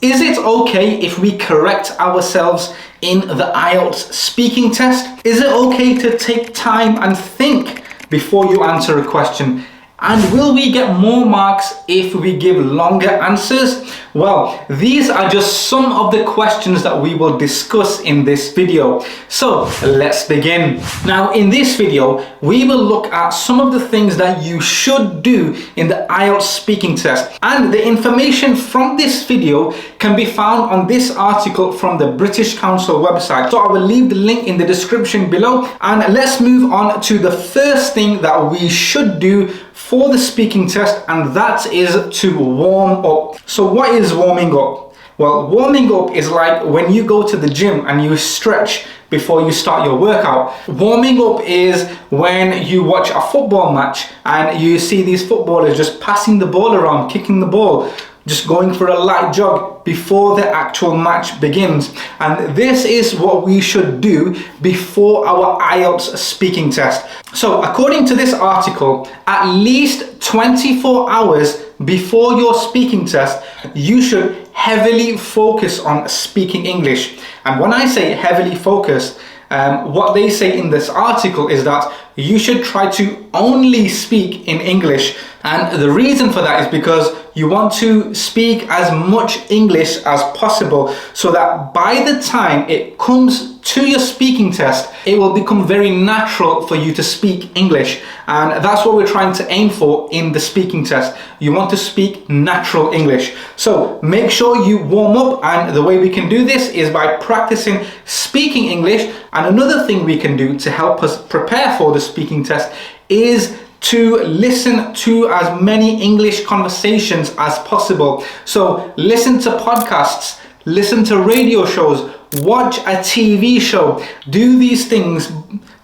Is it okay if we correct ourselves in the IELTS speaking test? Is it okay to take time and think before you answer a question? And will we get more marks if we give longer answers? Well, these are just some of the questions that we will discuss in this video. So let's begin. Now, in this video, we will look at some of the things that you should do in the IELTS speaking test. And the information from this video can be found on this article from the British Council website. So I will leave the link in the description below. And let's move on to the first thing that we should do for the speaking test, and that is to warm up. So what is warming up? Well, warming up is like when you go to the gym and you stretch before you start your workout. Warming up is when you watch a football match and you see these footballers just passing the ball around, kicking the ball, just going for a light jog before the actual match begins. And this is what we should do before our IELTS speaking test. So according to this article, at least 24 hours before your speaking test, you should heavily focus on speaking English. And when I say heavily focus, what they say in this article is that you should try to only speak in English. And the reason for that is because you want to speak as much English as possible so that by the time it comes to your speaking test, it will become very natural for you to speak English. And that's what we're trying to aim for in the speaking test. You want to speak natural English. So make sure you warm up, and the way we can do this is by practicing speaking English. And another thing we can do to help us prepare for the speaking test is to listen to as many English conversations as possible. So listen to podcasts, listen to radio shows, watch a TV show. Do these things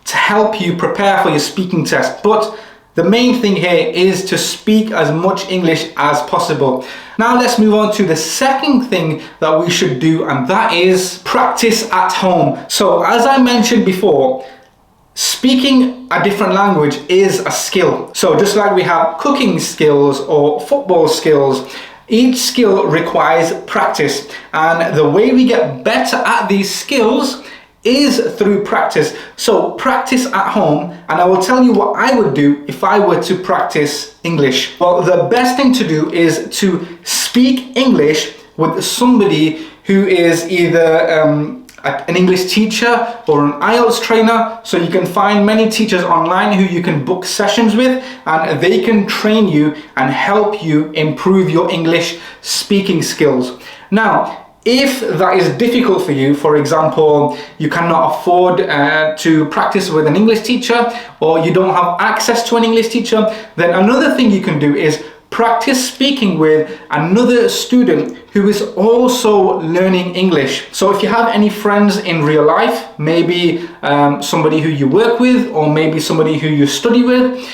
to help you prepare for your speaking test. But the main thing here is to speak as much English as possible. Now let's move on to the second thing that we should do, and that is practice at home. So as I mentioned before, speaking a different language is a skill. So just like we have cooking skills or football skills, each skill requires practice. And the way we get better at these skills is through practice. So practice at home, and I will tell you what I would do if I were to practice English. Well, the best thing to do is to speak English with somebody who is either an English teacher or an IELTS trainer. So you can find many teachers online who you can book sessions with, and they can train you and help you improve your English speaking skills. Now, if that is difficult for you, for example, you cannot afford to practice with an English teacher, or you don't have access to an English teacher, then another thing you can do is practice speaking with another student who is also learning English. So if you have any friends in real life, maybe somebody who you work with, or maybe somebody who you study with,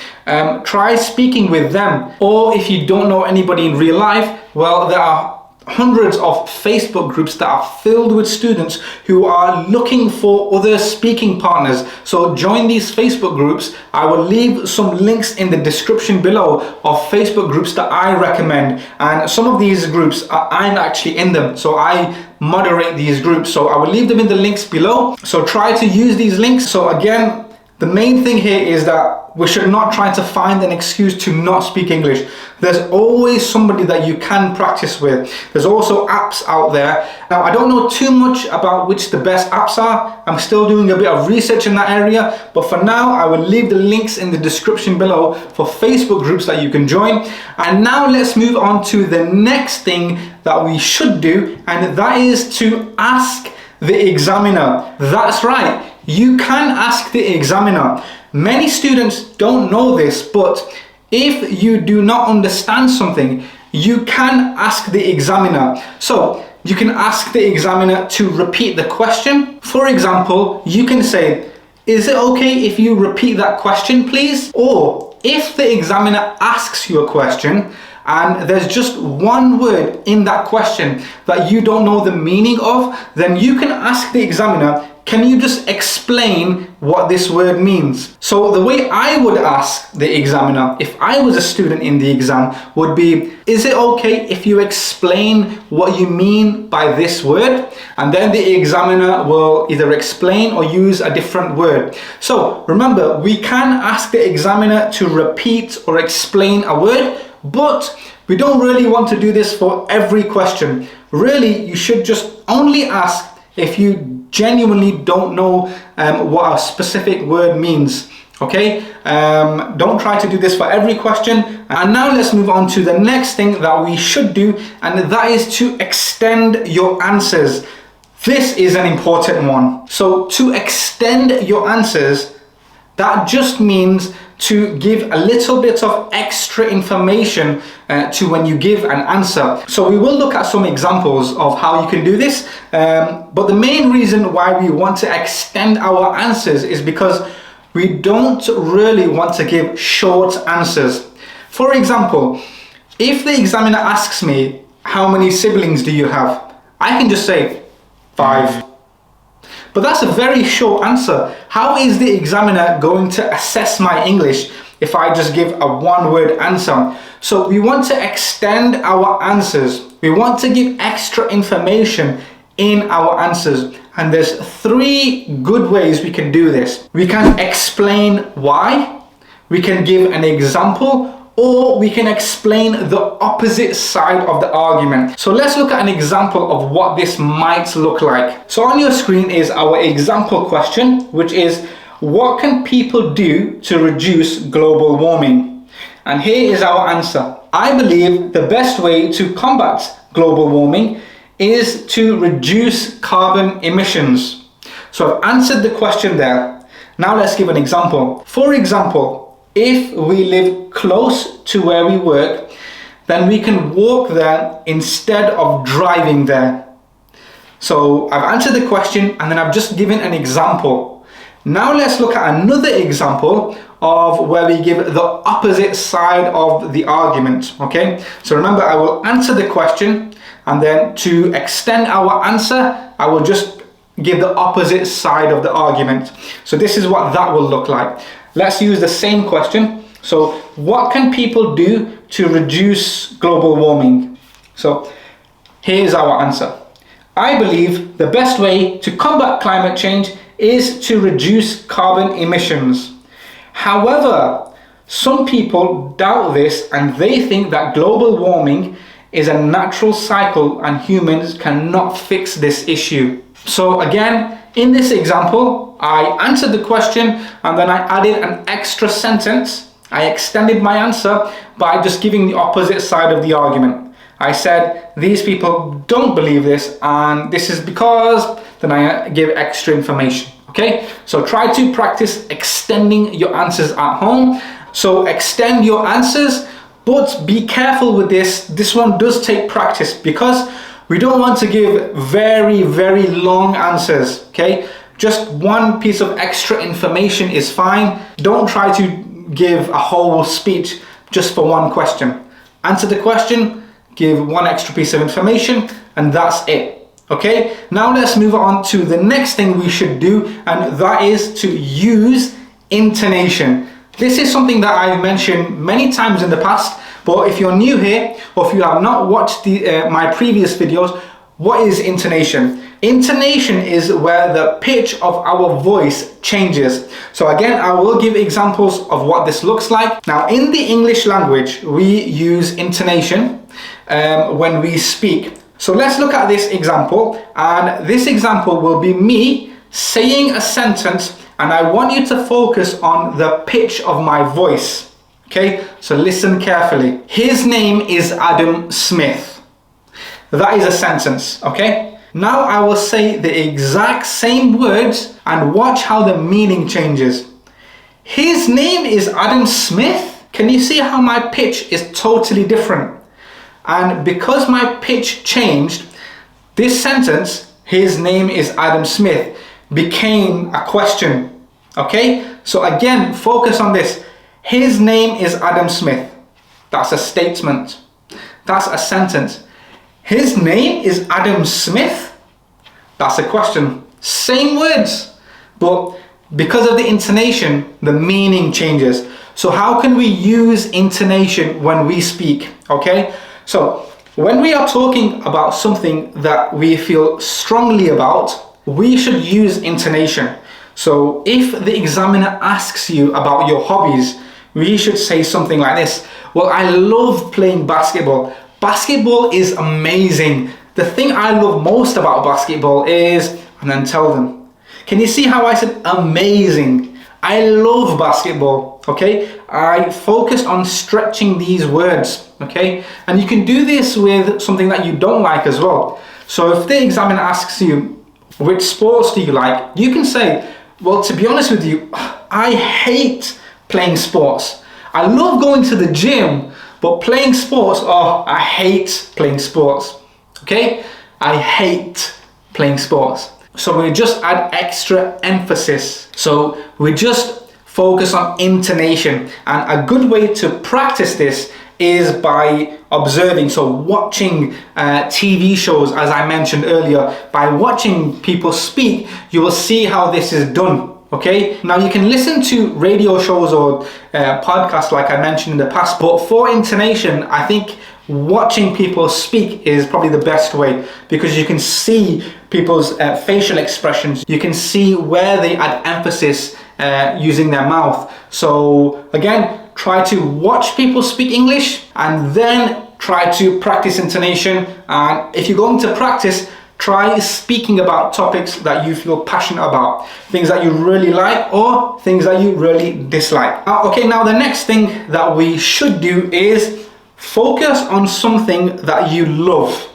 try speaking with them. Or if you don't know anybody in real life, well, there are hundreds of Facebook groups that are filled with students who are looking for other speaking partners. So join these Facebook groups. I will leave some links in the description below of Facebook groups that I recommend. And some of these groups, I'm actually in them. So I moderate these groups. So I will leave them in the links below. So try to use these links. So again, the main thing here is that we should not try to find an excuse to not speak English. There's always somebody that you can practice with. There's also apps out there. Now, I don't know too much about which the best apps are. I'm still doing a bit of research in that area. But for now, I will leave the links in the description below for Facebook groups that you can join. And now let's move on to the next thing that we should do, and that is to ask the examiner. That's right. You can ask the examiner. Many students don't know this, but if you do not understand something, you can ask the examiner. So you can ask the examiner to repeat the question. For example, you can say, "Is it okay if you repeat that question, please?" Or if the examiner asks you a question and there's just one word in that question that you don't know the meaning of, then you can ask the examiner, can you just explain what this word means? So the way I would ask the examiner, if I was a student in the exam, would be, is it okay if you explain what you mean by this word? And then the examiner will either explain or use a different word. So remember, we can ask the examiner to repeat or explain a word, but we don't really want to do this for every question. Really, you should just only ask if you genuinely don't know what a specific word means. Okay, don't try to do this for every question. And now let's move on to the next thing that we should do, and that is to extend your answers. This is an important one. So to extend your answers, that just means to give a little bit of extra information to when you give an answer. So we will look at some examples of how you can do this, but the main reason why we want to extend our answers is because we don't really want to give short answers. For example, if the examiner asks me, how many siblings do you have? I can just say 5. But that's a very short answer. How is the examiner going to assess my English if I just give a one-word answer? So we want to extend our answers. We want to give extra information in our answers. And there's 3 good ways we can do this. We can explain why, we can give an example, or we can explain the opposite side of the argument. So let's look at an example of what this might look like. So on your screen is our example question, which is, what can people do to reduce global warming? And here is our answer. I believe the best way to combat global warming is to reduce carbon emissions. So I've answered the question there. Now let's give an example. For example, if we live close to where we work, then we can walk there instead of driving there. So I've answered the question and then I've just given an example. Now let's look at another example of where we give the opposite side of the argument. Okay, so remember, I will answer the question, and then to extend our answer, I will just give the opposite side of the argument. So this is what that will look like. Let's use the same question. So what can people do to reduce global warming? So here's our answer. I believe the best way to combat climate change is to reduce carbon emissions. However, some people doubt this and they think that global warming is a natural cycle and humans cannot fix this issue. So again, in this example, I answered the question and then I added an extra sentence. I extended my answer by just giving the opposite side of the argument. I said, these people don't believe this and this is because, then I give extra information. Okay, so try to practice extending your answers at home. So extend your answers, but be careful with this. This one does take practice because we don't want to give very, very long answers. Okay, just one piece of extra information is fine. Don't try to give a whole speech just for one question. Answer the question, give one extra piece of information, and that's it. Okay, now let's move on to the next thing we should do, and that is to use intonation. This is something that I've mentioned many times in the past, but if you're new here or if you have not watched my previous videos, what is intonation? Intonation is where the pitch of our voice changes. So again, I will give examples of what this looks like. Now, in the English language, we use intonation when we speak. So let's look at this example, and this example will be me saying a sentence, and I want you to focus on the pitch of my voice. Okay, so listen carefully. His name is Adam Smith. That is a sentence, okay? Now I will say the exact same words and watch how the meaning changes. His name is Adam Smith. Can you see how my pitch is totally different? And because my pitch changed, this sentence, his name is Adam Smith, became a question. Okay? So again, focus on this. His name is Adam Smith. That's a statement. That's a sentence. His name is Adam Smith. That's a question. same words, but because of the intonation, the meaning changes. So how can we use intonation when we speak? Okay, so when we are talking about something that we feel strongly about, we should use intonation. So if the examiner asks you about your hobbies, we should say something like this: well, I love playing basketball. Basketball is amazing. The thing I love most about basketball is, and then tell them. Can you see how I said amazing? I love basketball, okay? I focus on stretching these words, okay? And you can do this with something that you don't like as well. So if the examiner asks you, which sports do you like? You can say, well, to be honest with you, I hate playing sports. I love going to the gym, but playing sports, oh, I hate playing sports, okay? I hate playing sports. So we just add extra emphasis. So we just focus on intonation. And a good way to practice this is by observing. So watching TV shows, as I mentioned earlier, by watching people speak, you will see how this is done. Okay, now you can listen to radio shows or podcasts like I mentioned in the past, but for intonation, I think watching people speak is probably the best way, because you can see people's facial expressions. You can see where they add emphasis using their mouth. So again, try to watch people speak English and then try to practice intonation. And if you're going to practice, try speaking about topics that you feel passionate about, things that you really like or things that you really dislike. Okay, now the next thing that we should do is focus on something that you love.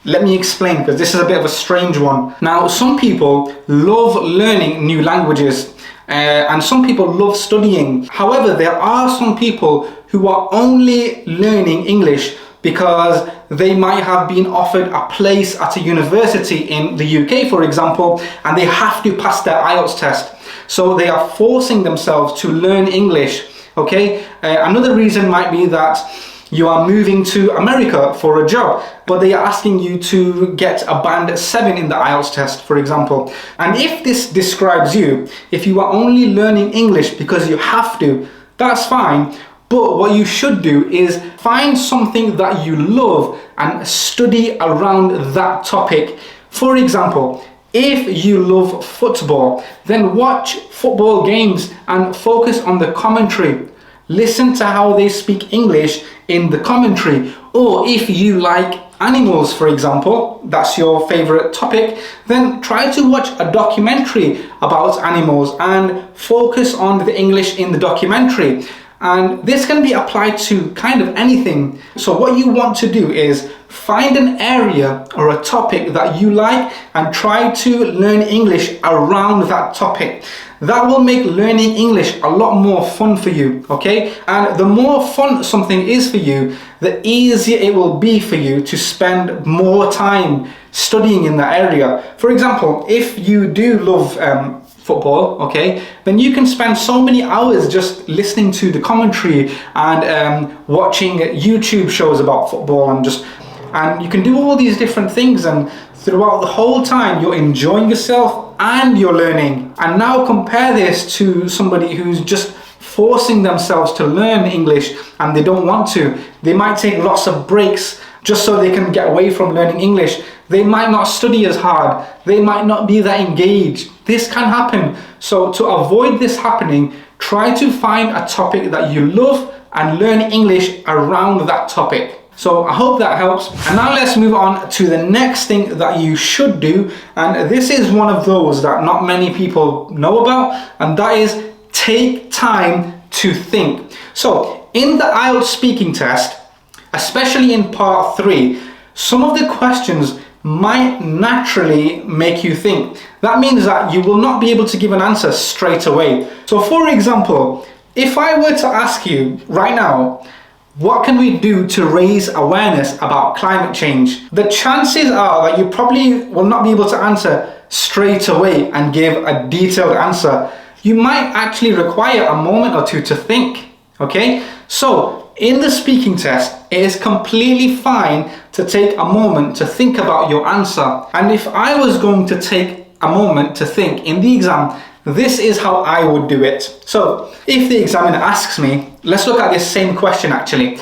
Let me explain, because this is a bit of a strange one. Now, some people love learning new languages and some people love studying. However, there are some people who are only learning English because they might have been offered a place at a university in the UK, for example, and they have to pass their IELTS test. So they are forcing themselves to learn English, okay? Another reason might be that you are moving to America for a job, but they are asking you to get a band 7 in the IELTS test, for example. And if this describes you, if you are only learning English because you have to, that's fine. But what you should do is find something that you love and study around that topic. For example, if you love football, then watch football games and focus on the commentary. Listen to how they speak English in the commentary. Or if you like animals, for example, that's your favorite topic, then try to watch a documentary about animals and focus on the English in the documentary. And this can be applied to kind of anything. So what you want to do is find an area or a topic that you like and try to learn English around that topic. That will make learning English a lot more fun for you, okay? And the more fun something is for you, the easier it will be for you to spend more time studying in that area. For example, if you do love football, okay, then you can spend so many hours just listening to the commentary and watching YouTube shows about football, and you can do all these different things, and throughout the whole time you're enjoying yourself and you're learning. And now compare this to somebody who's just forcing themselves to learn English and they don't want to. They might take lots of breaks just so they can get away from learning English. They might not study as hard. They might not be that engaged. This can happen. So to avoid this happening, try to find a topic that you love and learn English around that topic. So I hope that helps. And now let's move on to the next thing that you should do. And this is one of those that not many people know about, and that is take time to think. So in the IELTS speaking test, especially in part 3, some of the questions might naturally make you think. That means that you will not be able to give an answer straight away. So for example, if I were to ask you right now, what can we do to raise awareness about climate change? The chances are that you probably will not be able to answer straight away and give a detailed answer. You might actually require a moment or two to think, okay? So in the speaking test, it is completely fine to take a moment to think about your answer. And if I was going to take a moment to think in the exam, this is how I would do it. So if the examiner asks me, let's look at this same question actually.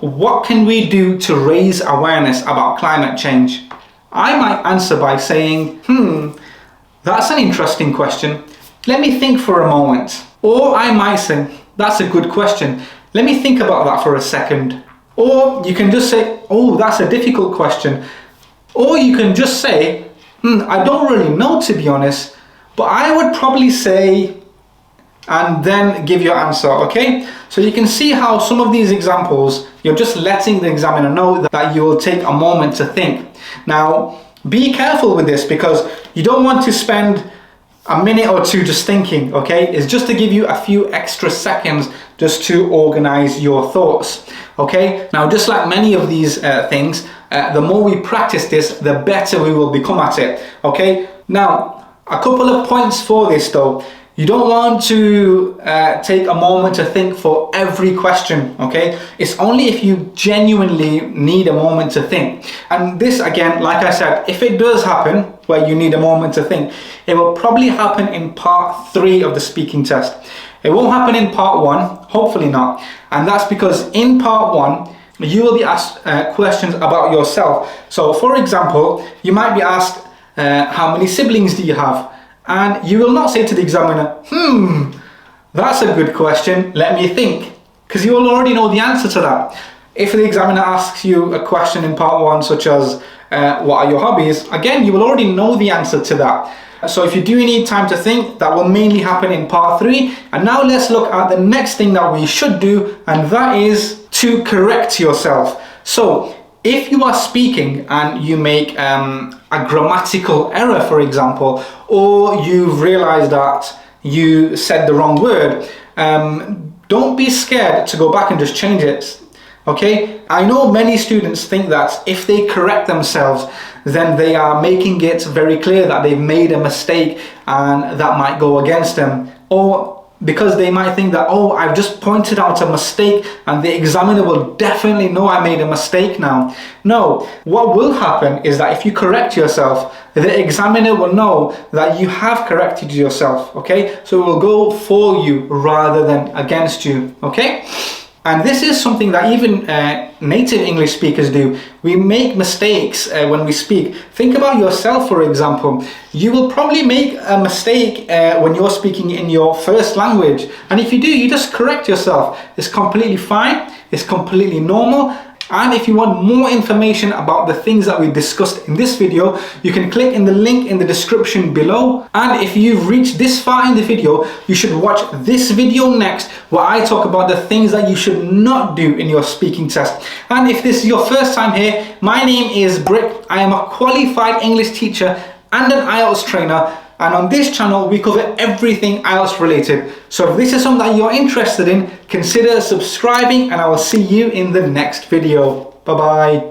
What can we do to raise awareness about climate change? I might answer by saying, that's an interesting question. Let me think for a moment. Or I might say, that's a good question. Let me think about that for a second. Or you can just say, oh, that's a difficult question. Or you can just say, I don't really know, to be honest, but I would probably say, and then give your answer, okay? So you can see how some of these examples, you're just letting the examiner know that you will take a moment to think. Now, be careful with this because you don't want to spend a minute or two just thinking, okay? It's just to give you a few extra seconds just to organize your thoughts, okay? Now, just like many of these things, the more we practice this, the better we will become at it, okay? Now, a couple of points for this though. You don't want to take a moment to think for every question, okay? It's only if you genuinely need a moment to think. And this, again, like I said, if it does happen where you need a moment to think, it will probably happen in part 3 of the speaking test. It won't happen in part 1, hopefully not. And that's because in part 1, you will be asked questions about yourself. So for example, you might be asked, how many siblings do you have? And you will not say to the examiner, that's a good question, let me think, because you will already know the answer to that. If the examiner asks you a question in part 1, such as, what are your hobbies? Again, you will already know the answer to that. So if you do need time to think, that will mainly happen in part 3. And now let's look at the next thing that we should do, and that is to correct yourself. So if you are speaking and you make a grammatical error, for example, or you've realized that you said the wrong word, don't be scared to go back and just change it, okay? I know many students think that if they correct themselves, then they are making it very clear that they've made a mistake and that might go against them. Or because they might think that, oh, I've just pointed out a mistake and the examiner will definitely know I made a mistake now. No, what will happen is that if you correct yourself, the examiner will know that you have corrected yourself, okay? So it will go for you rather than against you, okay? And this is something that even native English speakers do. We make mistakes when we speak. Think about yourself, for example. You will probably make a mistake when you're speaking in your first language. And if you do, you just correct yourself. It's completely fine. It's completely normal. And if you want more information about the things that we discussed in this video, you can click in the link in the description below. And if you've reached this far in the video, you should watch this video next, where I talk about the things that you should not do in your speaking test. And if this is your first time here, my name is Brick. I am a qualified English teacher and an IELTS trainer. And on this channel, we cover everything IELTS related. So if this is something that you're interested in, consider subscribing and I will see you in the next video. Bye-bye.